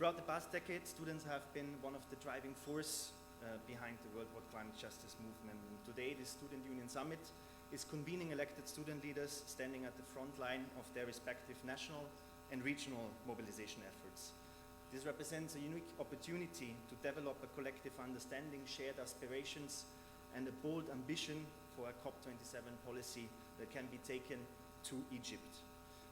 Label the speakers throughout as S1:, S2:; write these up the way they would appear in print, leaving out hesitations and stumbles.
S1: Throughout the past decade, students have been one of the driving force behind the worldwide climate justice movement. And today, the Student Union Summit is convening elected student leaders standing at the front line of their respective national and regional mobilization efforts. This represents a unique opportunity to develop a collective understanding, shared aspirations, and a bold ambition for a COP27 policy that can be taken to Egypt.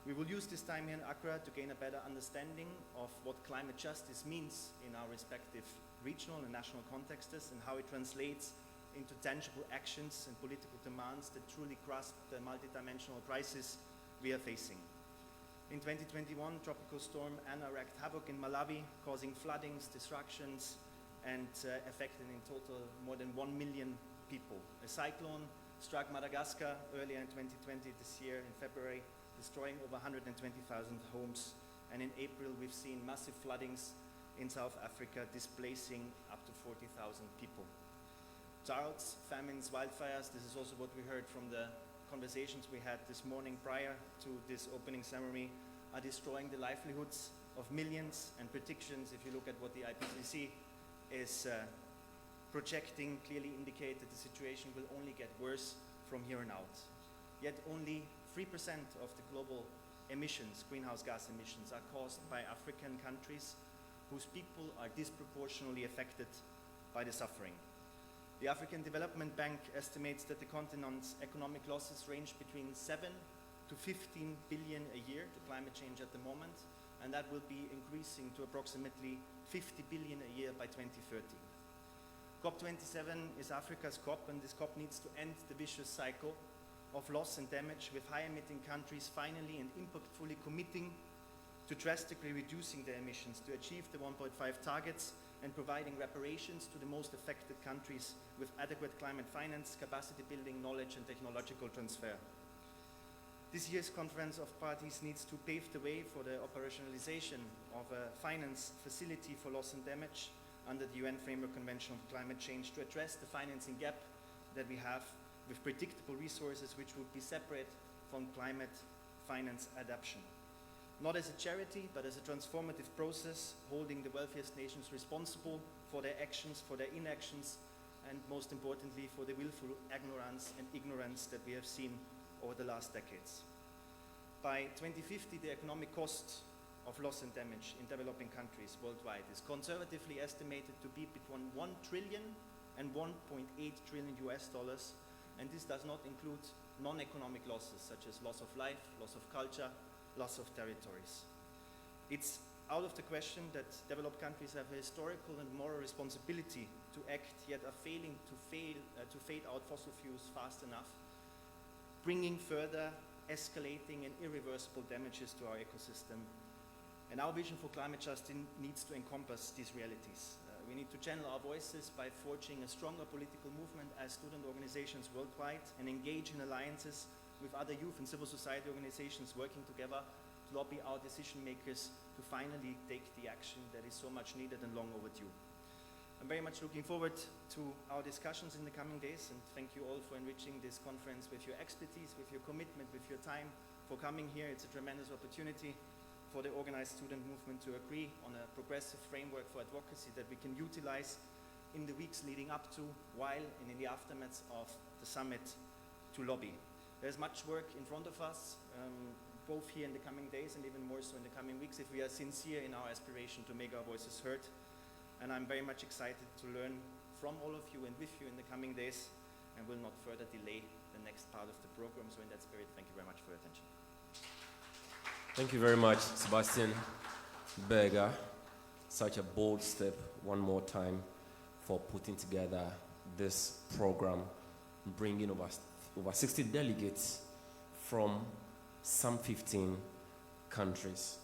S1: We will use this time here in Accra to gain a better understanding of what climate justice means in our respective regional and national contexts and how it translates into tangible actions and political demands that truly grasp the multidimensional crisis we are facing. In 2021, Tropical Storm Anna wreaked havoc in Malawi, causing floodings, destructions, and affecting in total more than 1 million people. A cyclone struck Madagascar earlier in 2020 this year in February, destroying over 120,000 homes. And in April, we've seen massive floodings in South Africa, displacing up to 40,000 people. Droughts, famines, wildfires, this is also what we heard from the conversations we had this morning prior to this opening ceremony, are destroying the livelihoods of millions, and predictions, if you look at what the IPCC is projecting, clearly indicate that the situation will only get worse from here on out. Yet only 3% of the global emissions, greenhouse gas emissions, are caused by African countries whose people are disproportionately affected by the suffering. The African Development Bank estimates that the continent's economic losses range between 7 to 15 billion a year to climate change at the moment, and that will be increasing to approximately 50 billion a year by 2030. COP27 is Africa's COP, and this COP needs to end the vicious cycle of loss and damage, with high-emitting countries finally and impactfully committing to drastically reducing their emissions to achieve the 1.5 targets and providing reparations to the most affected countries with adequate climate finance, capacity building, knowledge, and technological transfer. This year's Conference of Parties needs to pave the way for the operationalization of a finance facility for loss and damage under the UN Framework Convention on Climate Change to address the financing gap that we have with predictable resources which would be separate from climate finance adaptation. Not as a charity, but as a transformative process, holding the wealthiest nations responsible for their actions, for their inactions, and most importantly, for the willful ignorance that we have seen over the last decades. By 2050, the economic cost of loss and damage in developing countries worldwide is conservatively estimated to be between 1 trillion and 1.8 trillion US dollars, and this does not include non-economic losses such as loss of life, loss of culture, loss of territories. It's out of the question that developed countries have a historical and moral responsibility to act, yet are failing to fade out fossil fuels fast enough, bringing further escalating and irreversible damages to our ecosystem. And our vision for climate justice needs to encompass these realities. We need to channel our voices by forging a stronger political movement as student organizations worldwide and engage in alliances with other youth and civil society organizations working together to lobby our decision makers to finally take the action that is so much needed and long overdue. I'm very much looking forward to our discussions in the coming days, and thank you all for enriching this conference with your expertise, with your commitment, with your time, for coming here. It's a tremendous opportunity for the organized student movement to agree on a progressive framework for advocacy that we can utilize in the weeks leading up to, while, and in the aftermath of the summit to lobby. There's much work in front of us, both here in the coming days and even more so in the coming weeks, if we are sincere in our aspiration to make our voices heard. And I'm very much excited to learn from all of you and with you in the coming days, and will not further delay the next part of the program. So in that spirit, thank you very much for your attention.
S2: Thank you very much, Sebastian Berger. Such a bold step, one more time, for putting together this program, bringing over 60 delegates from some 15 countries.